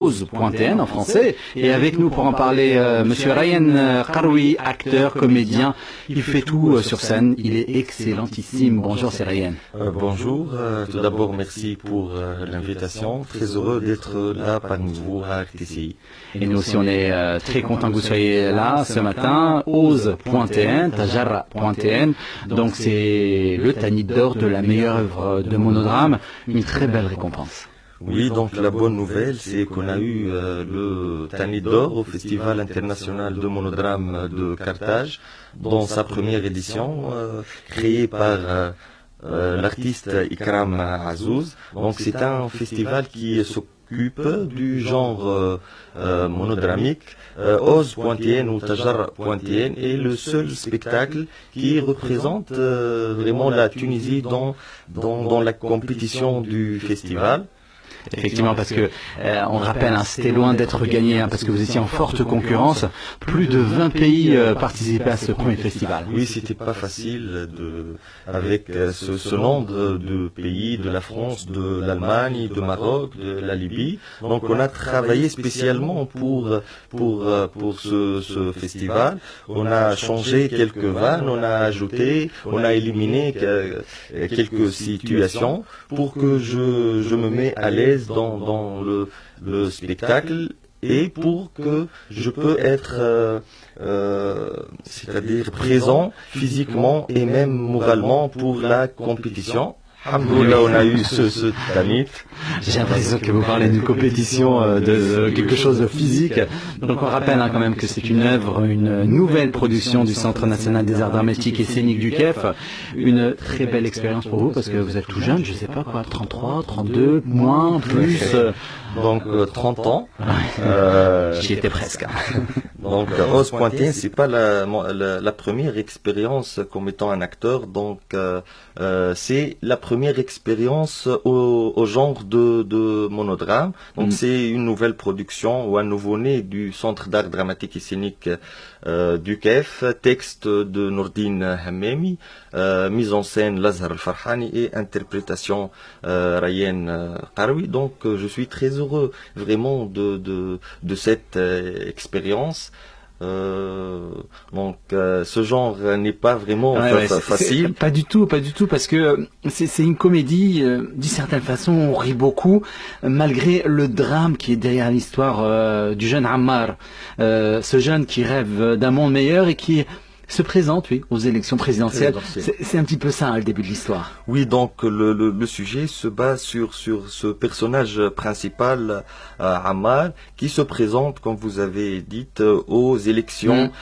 Ose.tn en français, et avec nous pour en parler, monsieur Ryan Karoui, acteur, comédien, il fait tout sur scène, il est excellentissime. Bonjour, c'est Ryan. Bonjour, tout d'abord merci pour l'invitation, très heureux d'être là parmi vous à RTCI. Et nous aussi on est très contents que vous soyez là ce matin. Ose.tn, Tajara.tn, donc c'est le Tanit d'or de la meilleure œuvre de monodrame, une très belle récompense. Oui, donc la bonne nouvelle, c'est qu'on a eu le Tanit d'or au Festival international de monodrame de Carthage, dans sa première édition, créée par l'artiste Ikram Azouz. Donc c'est un festival qui s'occupe du genre monodramique. Ose.tn ou Tajara.tn est le seul spectacle qui représente vraiment la Tunisie dans la compétition du festival. Effectivement, parce que on rappelle, c'était loin d'être gagné, parce que vous étiez en forte concurrence. Plus de 20 pays participaient à ce premier festival. Oui, c'était pas facile avec ce nombre de pays, de la France, de l'Allemagne, du Maroc, de la Libye. Donc on a travaillé spécialement pour ce festival. On a changé quelques vannes, on a ajouté, on a éliminé quelques situations pour que je me mette à l'aise dans le spectacle et pour que je peux être c'est-à-dire présent physiquement et même moralement pour la compétition. Alhamdoulilah, on a eu ce Tanit. J'ai l'impression que vous parlez d'une compétition, de quelque chose de physique. Donc on rappelle quand même que c'est une œuvre, une nouvelle production du Centre national des arts dramatiques et scéniques du KEF. Une très belle expérience pour vous parce que vous êtes tout jeune, je sais pas quoi, 33, 32, moins, plus. Donc 30 ans. J'y étais presque. Donc Ose.tn, c'est pas la première expérience comme étant un acteur, donc c'est la première expérience au genre de monodrame. Donc c'est une nouvelle production ou un nouveau-né du Centre d'art dramatique et scénique du KEF, texte de Nourdine Hammemi, mise en scène Lazar Al-Farhani et interprétation Ryan Karoui. Donc je suis très heureux vraiment de cette expérience. Donc ce genre n'est pas vraiment facile. Pas du tout, parce que c'est une comédie, d'une certaine façon on rit beaucoup, malgré le drame qui est derrière l'histoire du jeune Ammar, ce jeune qui rêve d'un monde meilleur et qui se présente, oui, aux élections présidentielles. C'est un petit peu ça, le début de l'histoire. Oui, donc le sujet se base sur ce personnage principal, Ammar, qui se présente, comme vous avez dit, aux élections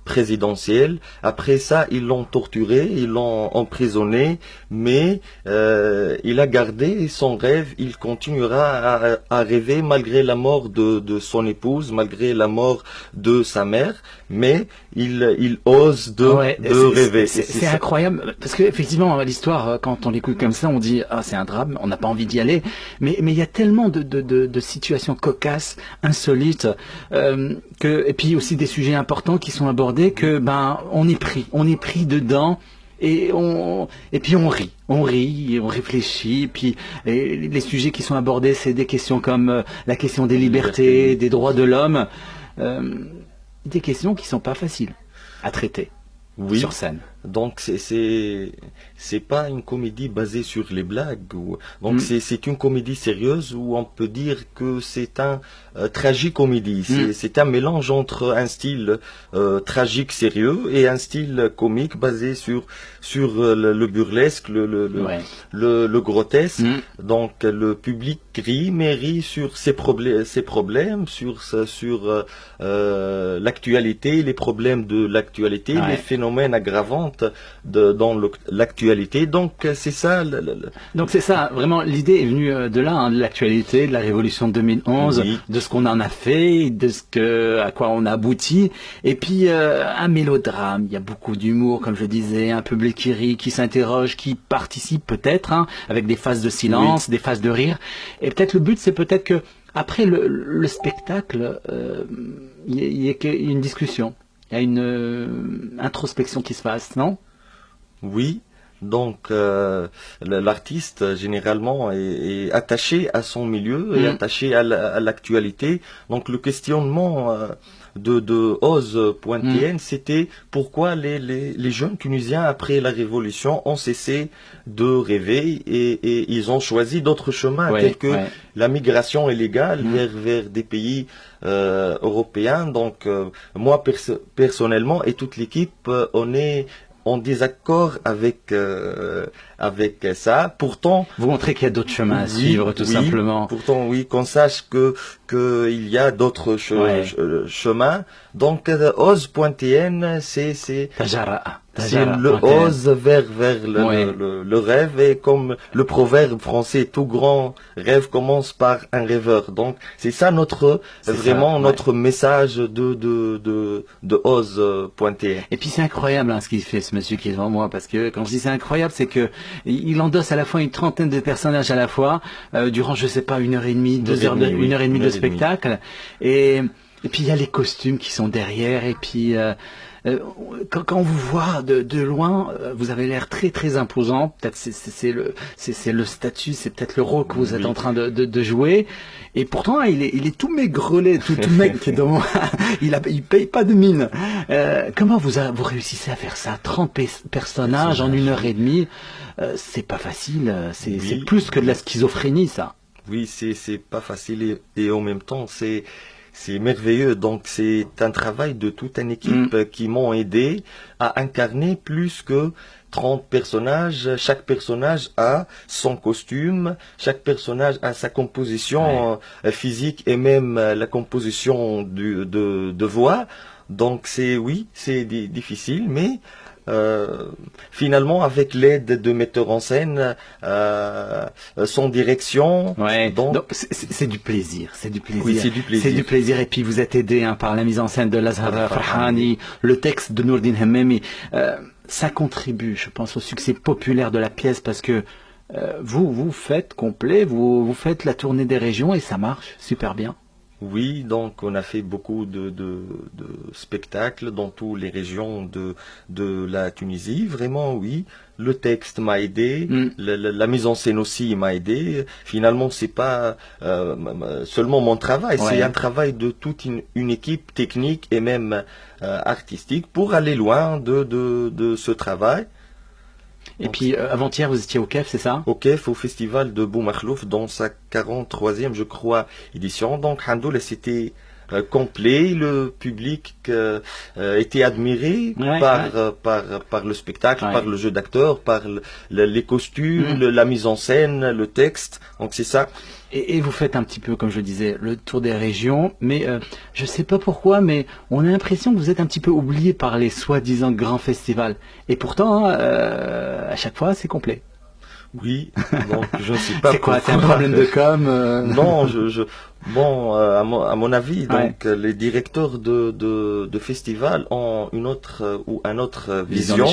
présidentielles. Après ça, ils l'ont torturé, ils l'ont emprisonné, mais il a gardé son rêve, il continuera à rêver malgré la mort de son épouse, malgré la mort de sa mère, mais il ose de rêver. C'est incroyable, parce qu'effectivement, l'histoire, quand on l'écoute comme ça, on dit « Ah, c'est un drame, on n'a pas envie d'y aller ». Mais il y a tellement de situations cocasses, insolites, et puis aussi des sujets importants qui sont abordés, que on est pris dedans. Et puis on rit, on réfléchit, puis les sujets qui sont abordés, c'est des questions comme la question des libertés, des droits de l'homme, des questions qui sont pas faciles à traiter sur scène. Donc c'est pas une comédie basée sur les blagues. Donc c'est une comédie sérieuse où on peut dire que c'est un tragicomédie. C'est un mélange entre un style tragique sérieux et un style comique basé sur le burlesque, le grotesque. Donc le public rit, mais rit sur ses problèmes, sur l'actualité, les problèmes de l'actualité, les phénomènes aggravants dans l'actualité. Donc c'est ça. Donc c'est ça, vraiment l'idée est venue de là, de l'actualité, de la révolution de 2011, de ce qu'on en a fait, à quoi on a abouti, et puis un mélodrame. Il y a beaucoup d'humour, comme je disais, un public qui rit, qui s'interroge, qui participe peut-être, avec des phases de silence, des phases de rire. Et peut-être le but, c'est peut-être que après le spectacle, il y ait une discussion. Il y a une introspection qui se passe, non? Oui, Donc l'artiste généralement est attaché à son milieu et attaché à l'actualité. Donc le questionnement de Oz.tn, c'était pourquoi les jeunes Tunisiens après la révolution ont cessé de rêver et ils ont choisi d'autres chemins tels que la migration illégale vers des pays européens. Donc moi personnellement et toute l'équipe, on est en désaccord avec ça. Pourtant, vous montrez qu'il y a d'autres chemins à suivre, tout simplement. Pourtant, oui, qu'on sache qu'il y a d'autres chemins. Donc, Oz.tn, c'est le Oz vers le rêve, et comme le proverbe français, tout grand rêve commence par un rêveur. Donc, c'est ça notre message de Oz.tn. Et puis c'est incroyable ce qu'il fait, ce monsieur qui est devant moi, parce que quand je dis c'est incroyable, c'est que il endosse à la fois une trentaine de personnages à la fois, durant, je sais pas, 1h30, 2h, 1h30 de spectacle, et puis il y a les costumes qui sont derrière, et puis quand on vous voit de loin, vous avez l'air très très imposant. Peut-être c'est le statut, c'est peut-être le rôle que vous êtes en train de jouer. Et pourtant, il est tout maigrelet, tout mec qui est devant. Il paye pas de mine. Comment vous réussissez à faire ça? 30 personnages en 1h30, c'est pas facile. C'est plus que de la schizophrénie, ça. Oui, c'est pas facile et en même temps c'est merveilleux. Donc c'est un travail de toute une équipe qui m'ont aidé à incarner plus que 30 personnages. Chaque personnage a son costume, chaque personnage a sa composition physique et même la composition de voix. Donc c'est difficile, mais finalement, avec l'aide de metteurs en scène, son direction. Donc c'est du plaisir, c'est du plaisir. Oui, c'est du plaisir. C'est du plaisir. Et puis vous êtes aidé par la mise en scène de Lazhar Farhani, le texte de Nourdine Hammemi. Ça contribue, je pense, au succès populaire de la pièce, parce que vous faites complet, vous faites la tournée des régions et ça marche super bien. Oui, donc on a fait beaucoup de spectacles dans toutes les régions de la Tunisie. Vraiment, oui. Le texte m'a aidé, la mise en scène aussi m'a aidé. Finalement, c'est pas seulement mon travail, c'est un travail de toute une équipe technique et même artistique pour aller loin de ce travail. Et donc, puis avant-hier, vous étiez au KEF, c'est ça? Au KEF, au festival de Boumakhlouf, dans sa 43e, je crois, édition. Donc, Handoul, c'était complet. Le public était admiré par le spectacle, par le jeu d'acteurs, par les costumes, la mise en scène, le texte. Donc, c'est ça. Et vous faites un petit peu, comme je disais, le tour des régions, mais je ne sais pas pourquoi, mais on a l'impression que vous êtes un petit peu oublié par les soi-disant grands festivals. Et pourtant, à chaque fois, c'est complet. Oui, donc je ne sais pas. C'est quoi, c'est un problème de com Non, à mon avis, donc les directeurs de festivals ont une autre ou un autre vision.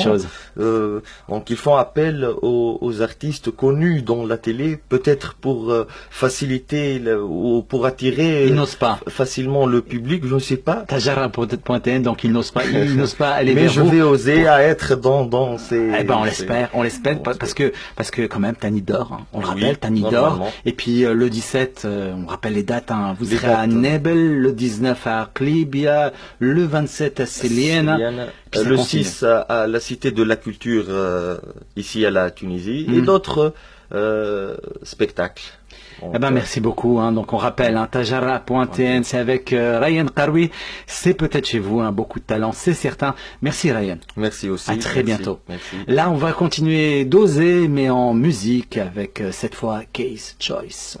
Donc ils font appel aux artistes connus dans la télé, peut-être pour faciliter ou pour attirer facilement le public, je ne sais pas. Tajara.tn, donc ils n'osent pas aller vers vous. Mais je vais oser à être dans ces. Eh ben on l'espère parce que quand même Tani dort, hein. On le rappelle, Tani dort. Et puis le 17, on rappelle les dates. Vous serez à Nebel, le 19 à Klibia, le 27 à Célienne, le 6 à la Cité de la Culture ici à la Tunisie et d'autres spectacles. Eh ben merci beaucoup. Donc on rappelle, Tajara.tn, c'est avec Ryan Karoui. C'est peut-être chez vous, beaucoup de talent, c'est certain. Merci Ryan. Merci aussi. À très bientôt. Merci. Là, on va continuer d'oser, mais en musique avec cette fois Case Choice.